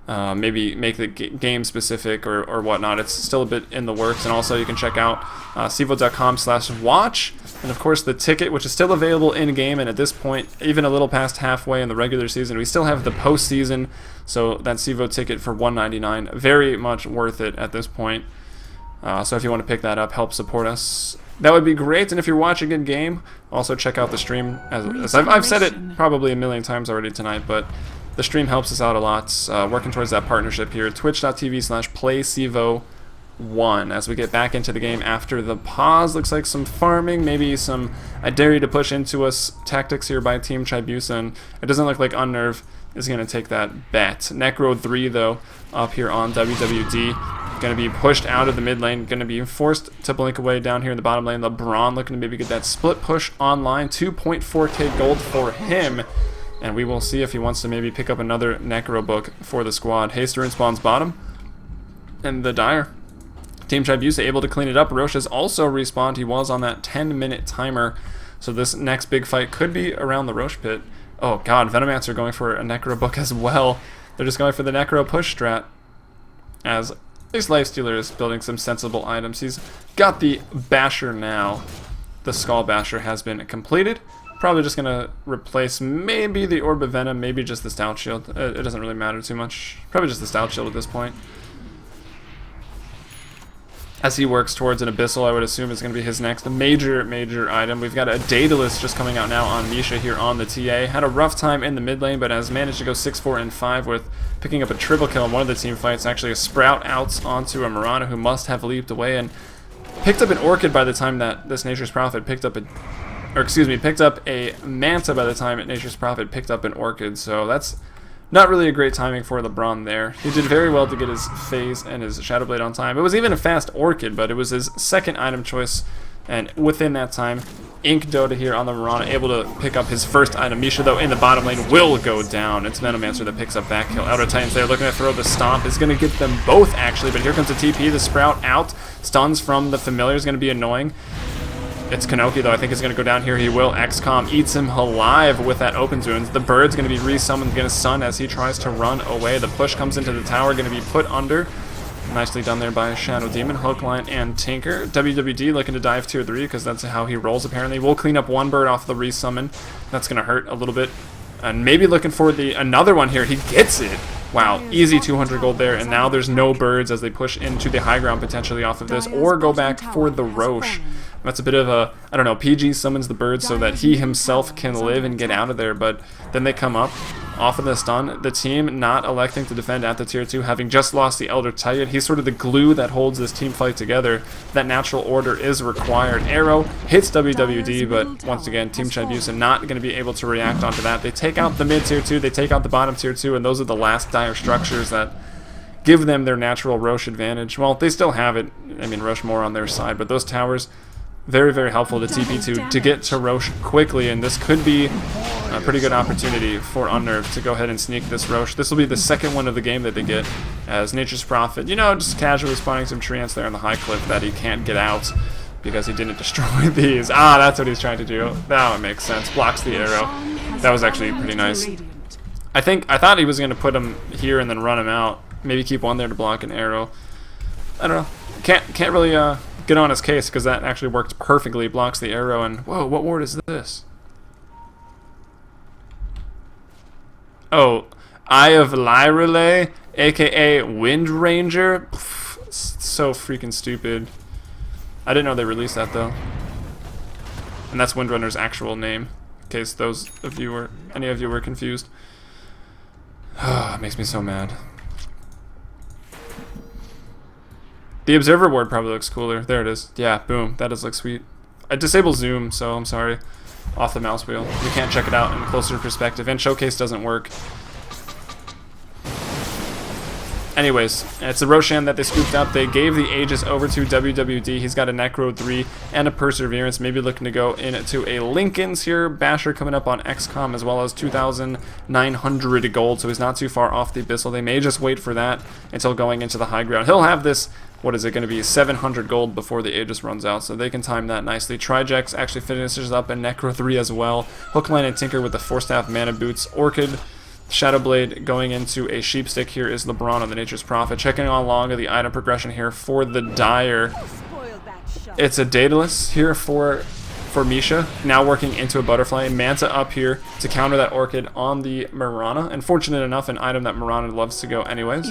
Maybe make the game specific or whatnot. It's still a bit in the works. And also you can check out CEVO.com/watch, and of course the ticket, which is still available in game, and at this point even a little past halfway in the regular season, we still have the postseason. So that CEVO ticket for $1.99, very much worth it at this point. So if you want to pick that up, help support us, that would be great. And if you're watching in game, also check out the stream. As I've said it probably a million times already tonight, but the stream helps us out a lot. Working towards that partnership here, twitch.tv/playcevo1. As we get back into the game after the pause, looks like some farming, maybe some I dare you to push into us tactics here by Team Chibiusa, and it doesn't look like UnNerve is going to take that bet. Necro 3 though up here on WWD, going to be pushed out of the mid lane, going to be forced to blink away down here in the bottom lane. LeBron looking to maybe get that split push online. 2.4k gold for him, and we will see if he wants to maybe pick up another Necro book for the squad. Haster spawns bottom, and the Dire. Team Chibiusa able to clean it up. Roche has also respawned. He was on that 10-minute timer, so this next big fight could be around the Roche pit. Oh god, Venomancer going for a Necro book as well. They're just going for the Necro push strat, as at least Lifestealer is building some sensible items. He's got the Basher now. The Skull Basher has been completed. Probably just going to replace maybe the Orb of Venom, maybe just the Stout Shield. It doesn't really matter too much. Probably just the Stout Shield at this point. As he works towards an Abyssal, I would assume is going to be his next major item. We've got a Daedalus just coming out now on Misha here on the TA. Had a rough time in the mid lane, but has managed to go 6-4-5 with picking up a triple kill in one of the team fights. Actually a Sprout out onto a Mirana who must have leaped away, and picked up an Orchid by the time that this Nature's Prophet picked up a Manta by the time Nature's Prophet picked up an Orchid. So that's not really a great timing for LeBron there. He did very well to get his Phase and his Shadow Blade on time. It was even a fast Orchid, but it was his second item choice, and within that time, Ink Dota here on the Mirana able to pick up his first item. Misha, though, in the bottom lane will go down. It's Venomancer that picks up back kill. Outer Titans there looking to throw the Stomp. Is going to get them both, actually, but here comes the TP. The Sprout out. Stuns from the Familiar is going to be annoying. It's Kanoki, though. I think he's going to go down here. He will. XCOM eats him alive with that Open Wounds. The Bird's going to be resummoned, going to stun as he tries to run away. The push comes into the tower, going to be put under. Nicely done there by Shadow Demon, Hookline, and Tinker. WWD looking to dive tier 3 because that's how he rolls, apparently. We'll clean up one bird off the resummon. That's going to hurt a little bit. And maybe looking for another one here. He gets it. Wow, easy 200 gold there, and now there's no birds as they push into the high ground potentially off of this, or go back for the Roche. That's a bit of a, I don't know, PG summons the birds so that he himself can live and get out of there, but then they come up off of the stun. The team not electing to defend at the tier 2, having just lost the Elder Titan. He's sort of the glue that holds this team fight together. That natural order is required. Arrow hits WWD, but once again, Team Chibiusa not going to be able to react onto that. They take out the mid tier 2, they take out the bottom tier 2, and those are the last dire structures that give them their natural Roche advantage. Well, they still have it. I mean, Roche more on their side, but those towers, very, very helpful to TP2 to get to Roche quickly, and this could be a pretty good opportunity for UnNerve to go ahead and sneak this Roche. This will be the second one of the game that they get, as Nature's Prophet, you know, just casually spawning some treants there on the high cliff that he can't get out because he didn't destroy these. Ah, that's what he's trying to do. That one makes sense. Blocks the arrow. That was actually pretty nice. I thought he was going to put him here and then run him out. Maybe keep one there to block an arrow. I don't know. Can't really get on his case because that actually worked perfectly. Blocks the arrow, and whoa, what ward is this? Oh, Eye of Lyrelay, aka Wind Ranger. Pff, so freaking stupid. I didn't know they released that though. And that's Windrunner's actual name, in case those of you were, any of you were confused. It makes me so mad. The Observer ward probably looks cooler. There it is. Yeah, boom. That does look sweet. I disabled zoom, so I'm sorry. Off the mouse wheel. You can't check it out in closer perspective. And Showcase doesn't work. Anyways, it's a Roshan that they scooped up. They gave the Aegis over to WWD. He's got a Necro 3 and a Perseverance. Maybe looking to go into a Lincoln's here. Basher coming up on XCOM as well as 2,900 gold, so he's not too far off the Abyssal. They may just wait for that until going into the high ground. He'll have this, what is it going to be, 700 gold before the Aegis runs out, so they can time that nicely. Trijex actually finishes up a Necro 3 as well. Hookline and Tinker with the 4-staff Mana Boots. Orchid, Shadowblade going into a Sheepstick. Here is LeBron on the Nature's Prophet. Checking along of the item progression here for the Dire. It's a Daedalus here for Misha. Now working into a Butterfly. Manta up here to counter that Orchid on the Mirana. And fortunate enough, an item that Mirana loves to go anyways.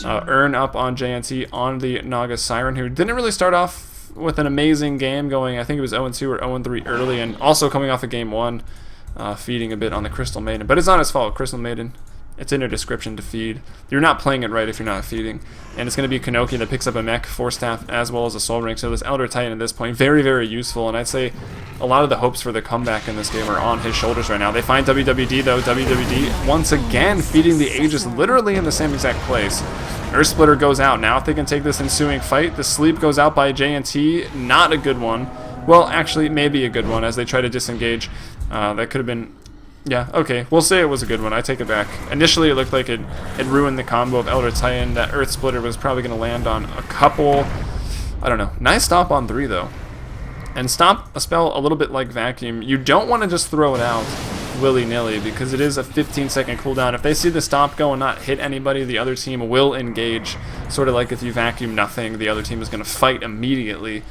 Urn up on JNT on the Naga Siren, who didn't really start off with an amazing game, going, I think it was 0-2 or 0-3 early, and also coming off of game 1. Feeding a bit on the Crystal Maiden, but it's not his fault. Crystal Maiden, it's in her description to feed. You're not playing it right if you're not feeding. And it's going to be Kanoki that picks up a mech, 4-staff, as well as a Soul Ring. So this Elder Titan at this point, very, very useful. And I'd say a lot of the hopes for the comeback in this game are on his shoulders right now. They find WWD though. WWD once again feeding the Aegis literally in the same exact place. Earth Splitter goes out. Now if they can take this ensuing fight, the sleep goes out by JNT. Not a good one. Well, actually, maybe a good one as they try to disengage. That could have been... Yeah, okay, we'll say it was a good one. I take it back. Initially, it looked like it ruined the combo of Elder Titan. That Earth Splitter was probably going to land on a couple... I don't know. Nice stop on 3, though. And stop a spell a little bit like Vacuum. You don't want to just throw it out willy-nilly because it is a 15-second cooldown. If they see the stop go and not hit anybody, the other team will engage. Sort of like if you vacuum nothing, the other team is going to fight immediately.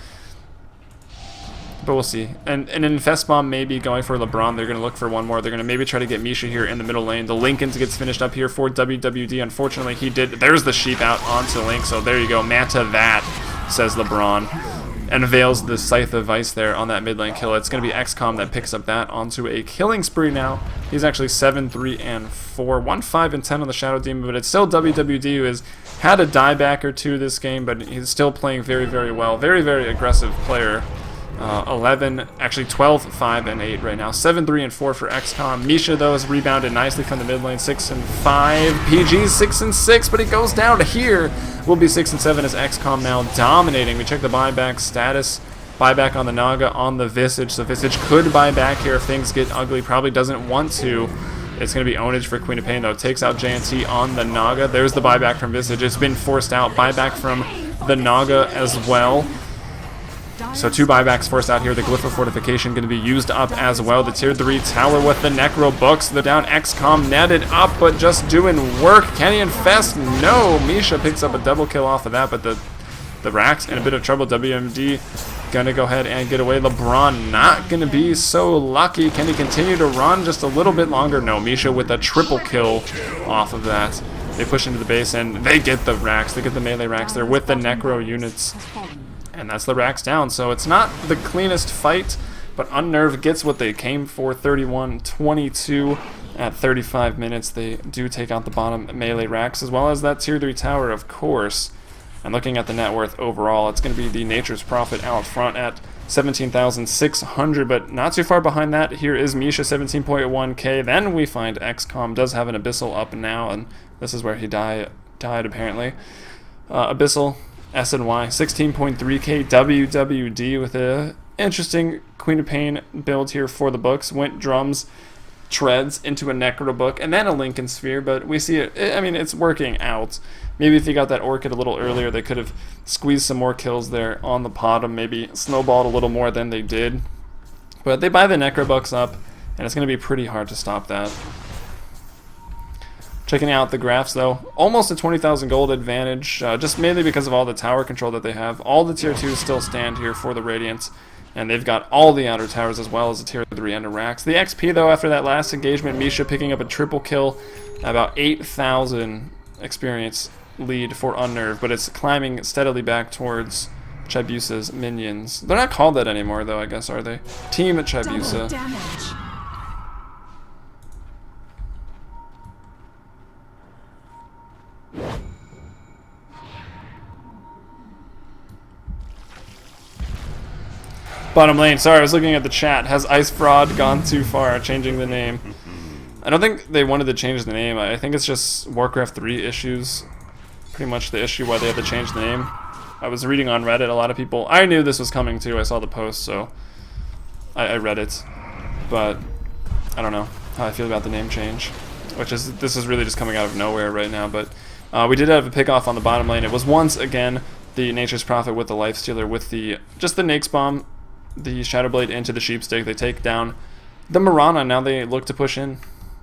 But we'll see. And an Infest Bomb may be going for LeBron. They're going to look for one more. They're going to maybe try to get Misha here in the middle lane. The Lincoln gets finished up here for WWD. Unfortunately, he did. There's the Sheep out onto Link. So there you go. Manta that, says LeBron. And veils the Scythe of Vice there on that mid lane kill. It's going to be XCOM that picks up that onto a killing spree now. He's actually 7, 3, and 4. 1, 5, and 10 on the Shadow Demon. But it's still WWD who has had a dieback or two this game. But he's still playing very, very well. Very, very aggressive player. 11, actually 12, 5, and 8 right now. 7, 3, and 4 for XCOM. Misha, though, has rebounded nicely from the mid lane. 6 and 5. PG's 6 and 6, but he goes down to here. Will be 6 and 7 as XCOM now dominating. We check the buyback status. Buyback on the Naga, on the Visage. So Visage could buy back here if things get ugly. Probably doesn't want to. It's going to be ownage for Queen of Pain, though. Takes out JNT on the Naga. There's the buyback from Visage. It's been forced out. Buyback from the Naga as well. So 2 buybacks forced out here. The Glyph of Fortification going to be used up as well. The tier 3 tower with the Necro Books. The down XCOM netted up, but just doing work. Can he infest? No. Misha picks up a double kill off of that, but the Rax in a bit of trouble. WMD going to go ahead and get away. LeBron not going to be so lucky. Can he continue to run just a little bit longer? No. Misha with a triple kill off of that. They push into the base, and they get the Rax. They get the melee Rax there with the Necro units. And that's the Rax down. So it's not the cleanest fight, but UnNerve gets what they came for. 31-22 at 35 minutes. They do take out the bottom melee Rax, as well as that tier 3 tower, of course. And looking at the net worth overall, it's going to be the Nature's Prophet out front at 17,600, but not too far behind that. Here is Misha, 17.1k. Then we find XCOM does have an Abyssal up now, and this is where he died apparently. Abyssal, SNY, 16.3k. WWD with a interesting Queen of Pain build here for the books. Went drums, treads into a Necro book, and then a Lincoln Sphere, but we see it, I mean, it's working out. Maybe if you got that Orchid a little earlier, they could have squeezed some more kills there on the bottom, maybe snowballed a little more than they did. But they buy the Necro Bucks up, and it's going to be pretty hard to stop that. Checking out the graphs, though, almost a 20,000 gold advantage, just mainly because of all the tower control that they have. All the tier 2s still stand here for the Radiance, and they've got all the outer towers as well as the tier 3 ender racks. The XP, though, after that last engagement, Misha picking up a triple kill, about 8,000 experience lead for UnNerve, but it's climbing steadily back towards Chibiusa's minions. They're not called that anymore, though, I guess, are they? Team Chibiusa. Bottom lane, sorry, I was looking at the chat. Has Ice Fraud gone too far, changing the name? I don't think they wanted to change the name. I think it's just Warcraft 3 issues, pretty much the issue why they had to change the name. I was reading on Reddit, a lot of people, I knew this was coming too, I saw the post, so I read it, but I don't know how I feel about the name change, this is really just coming out of nowhere right now. But we did have a pick off on the bottom lane. It was once again the Nature's Prophet with the Lifestealer with just the Nake's Bomb, the Shadow Blade into the Sheepstick. They take down the Mirana. Now they look to push in.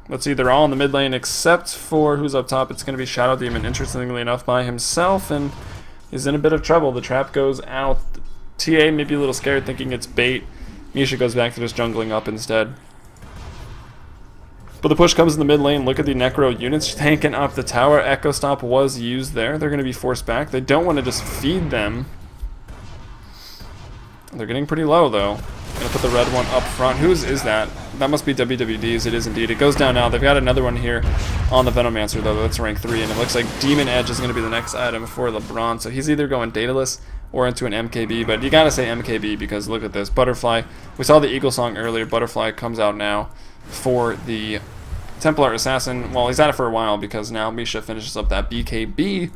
Let's see, they're all in the mid lane except for who's up top. It's going to be Shadow Demon, interestingly enough, by himself, and he's in a bit of trouble. The trap goes out. TA may be a little scared, thinking it's bait. Misha goes back to just jungling up instead. But the push comes in the mid lane. Look at the Necro units tanking up the tower. Echo Stop was used there. They're going to be forced back. They don't want to just feed them. They're getting pretty low, though. Going to put the red one up front. Whose is that? That must be WWD's. It is indeed. It goes down now. They've got another one here on the Venomancer, though. That's rank 3. And it looks like Demon Edge is going to be the next item for LeBron. So he's either going Daedalus or into an MKB. But you got to say MKB because look at this. Butterfly. We saw the Eagle Song earlier. Butterfly comes out now for the Templar Assassin. Well, he's at it for a while because now Misha finishes up that BKB.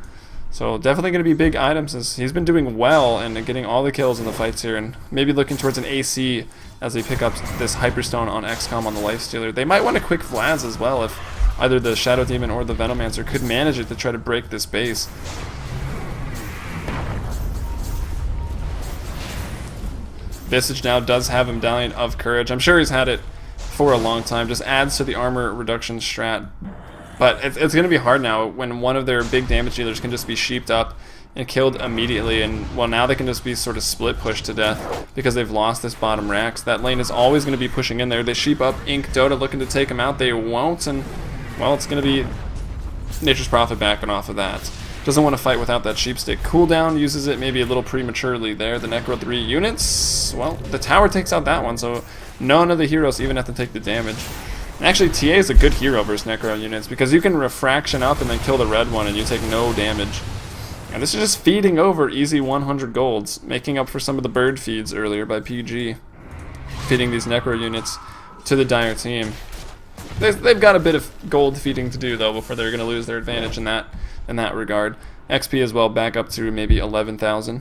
So definitely going to be big items as he's been doing well and getting all the kills in the fights here, and maybe looking towards an AC as they pick up this Hyperstone on XCOM on the Lifestealer. They might want a quick Vlads as well if either the Shadow Demon or the Venomancer could manage it to try to break this base. Visage now does have him Medallion of Courage. I'm sure he's had it for a long time. Just adds to the armor reduction strat. But it's going to be hard now when one of their big damage dealers can just be sheeped up and killed immediately. And, well, now they can just be sort of split pushed to death because they've lost this bottom Rax. That lane is always going to be pushing in there. They sheep up Ink Dota looking to take him out. They won't. And, well, it's going to be Nature's Prophet backing off of that. Doesn't want to fight without that Sheepstick cooldown. Uses it maybe a little prematurely there. The Necro 3 units. Well, the tower takes out that one. So none of the heroes even have to take the damage. Actually, TA is a good hero versus Necro units because you can refraction up and then kill the red one and you take no damage. And this is just feeding over easy 100 golds, making up for some of the bird feeds earlier by PG. Feeding these Necro units to the Dire team. They've got a bit of gold feeding to do though before they're going to lose their advantage in that regard. XP as well back up to maybe 11,000.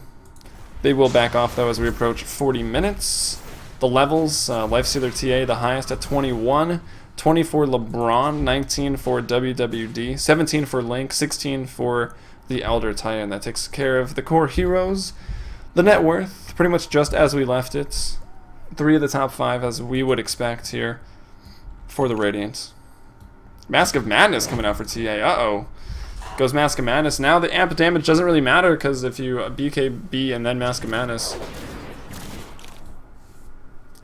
They will back off though as we approach 40 minutes. The levels, Lifestealer TA the highest at 21. 20 for LeBron, 19 for WWD, 17 for Link, 16 for the Elder Titan. That takes care of the core heroes. The net worth, pretty much just as we left it. 3 of the top 5 as we would expect here for the Radiant. Mask of Madness coming out for TA. Uh-oh. Goes Mask of Madness. Now the amp damage doesn't really matter because if you BKB and then Mask of Madness,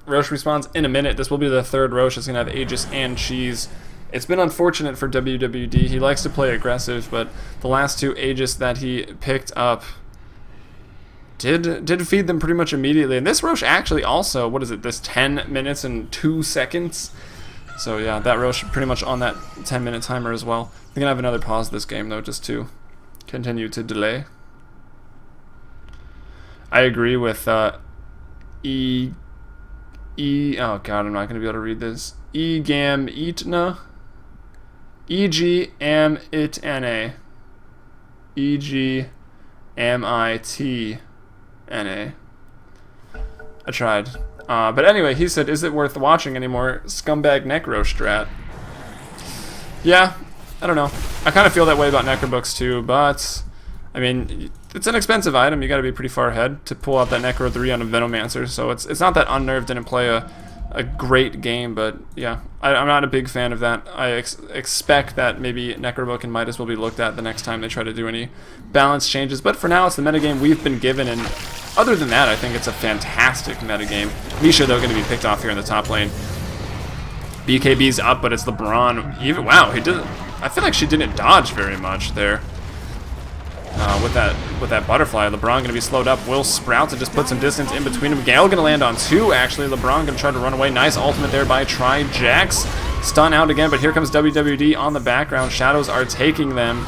Roche respawns in a minute. This will be the third Roche. It's going to have Aegis and Cheese. It's been unfortunate for WWD. He likes to play aggressive, but the last 2 Aegis that he picked up did feed them pretty much immediately. And this Roche actually also, what is it, this 10 minutes and 2 seconds? So yeah, that Roche pretty much on that 10-minute timer as well. They're going to have another pause this game, though, just to continue to delay. I agree with oh god, I'm not going to be able to read this. Egamitna. E-G-M-I-T-N-A. E-G-M-I-T-N-A. I tried. But anyway, he said, is it worth watching anymore? Scumbag Necro strat. Yeah, I don't know. I kind of feel that way about Necrobooks too, but I mean, it's an expensive item. You got to be pretty far ahead to pull out that Necro 3 on a Venomancer. So it's not that UnNerve didn't play a great game, but yeah, I'm not a big fan of that. I expect that maybe Necrobook and Midas will be looked at the next time they try to do any balance changes. But for now, it's the metagame we've been given, and other than that, I think it's a fantastic metagame. Misha, though, going to be picked off here in the top lane. BKB's up, but it's LeBron. Even wow, he did. I feel like she didn't dodge very much there. With that butterfly, LeBron going to be slowed up. Will Sprout to just put some distance in between him. Gale going to land on 2, actually. LeBron going to try to run away. Nice ultimate there by Trijax. Stun out again, but here comes WWD on the background. Shadows are taking them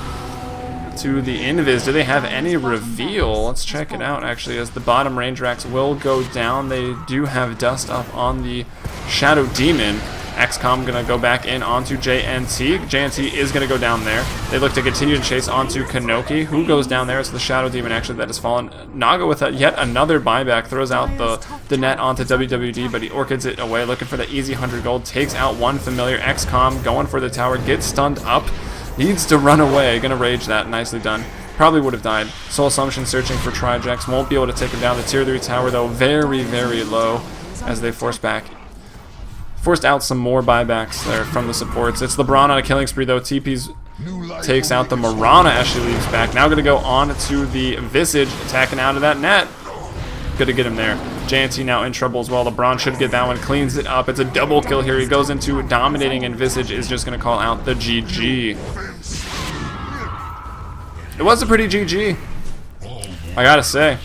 to the Invis. Do they have any reveal? Let's check it out, actually, as the bottom range racks will go down. They do have dust up on the Shadow Demon. XCOM going to go back in onto JNT. JNT is going to go down there. They look to continue to chase onto Kanoki, who goes down there. It's the Shadow Demon actually that has fallen. Naga with yet another buyback, throws out the net onto WWD, but he orchids it away, looking for the easy 100 gold. Takes out one familiar. XCOM going for the tower, gets stunned up, needs to run away. Going to rage that. Nicely done. Probably would have died. Soul Assumption searching for Trijex. Won't be able to take him down. The tier 3 tower, though, very, very low as they forced out some more buybacks there from the supports. It's LeBron on a killing spree, though. TP's takes out the Mirana as she leaves back. Now going to go on to the Visage, attacking out of that net. Good to get him there. JNT now in trouble as well. LeBron should get that one. Cleans it up. It's a double kill here. He goes into dominating, and Visage is just going to call out the GG. It was a pretty GG, I gotta say.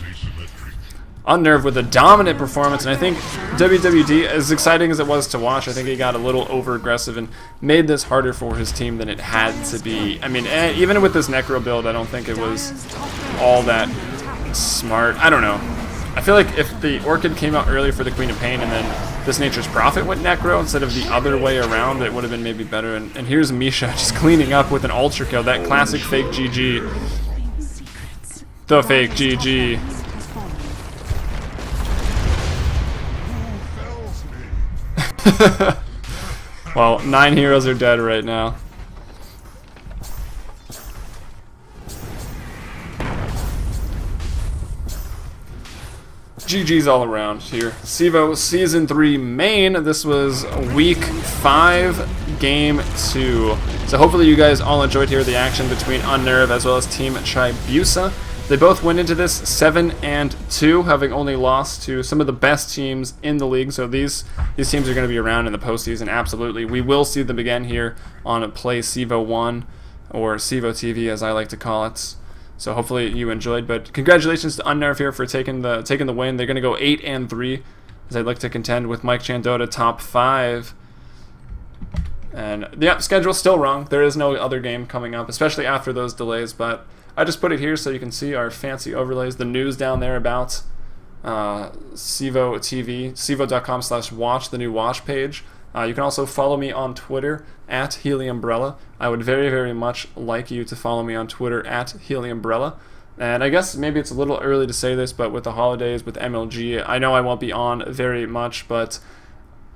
UnNerve with a dominant performance, and I think WWD, as exciting as it was to watch, I think he got a little over-aggressive and made this harder for his team than it had to be. I mean, even with this Necro build, I don't think it was all that smart. I don't know. I feel like if the Orchid came out early for the Queen of Pain and then this Nature's Prophet went Necro instead of the other way around, it would have been maybe better. And here's Misha just cleaning up with an Ultra Kill, that classic fake GG. The fake GG. Well, 9 heroes are dead right now. GG's all around here. CEVO Season 3 main. This was Week 5, Game 2. So hopefully you guys all enjoyed here the action between UnNerve as well as Team Chibiusa. They both went into this 7-2, having only lost to some of the best teams in the league. So these teams are going to be around in the postseason, absolutely. We will see them again here on Play CEVO 1, or CEVO TV as I like to call it. So hopefully you enjoyed. But congratulations to UnNerve here for taking the win. They're going to go 8-3 as they look to contend with Mike Chandota top 5. And the schedule's still wrong. There is no other game coming up, especially after those delays. But I just put it here so you can see our fancy overlays, the news down there about CEVO TV, CEVO.com/watch, the new watch page. You can also follow me on Twitter at HeliUmbrella. I would very, very much like you to follow me on Twitter at HeliUmbrella. And I guess maybe it's a little early to say this, but with the holidays, with MLG, I know I won't be on very much, but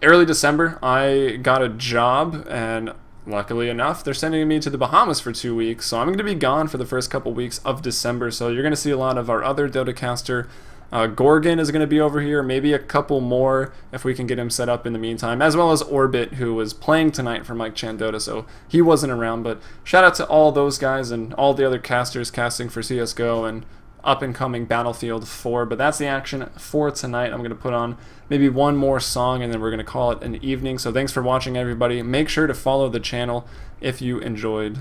early December, I got a job, and luckily enough, they're sending me to the Bahamas for 2 weeks, so I'm going to be gone for the first couple weeks of December, so you're going to see a lot of our other Dotacaster. Gorgon is going to be over here, maybe a couple more if we can get him set up in the meantime, as well as Orbit, who was playing tonight for Mike Chandota, so he wasn't around. But shout out to all those guys and all the other casters casting for CSGO and up-and-coming Battlefield 4. But that's the action for tonight. I'm going to put on maybe one more song, and then we're going to call it an evening. So thanks for watching, everybody. Make sure to follow the channel if you enjoyed.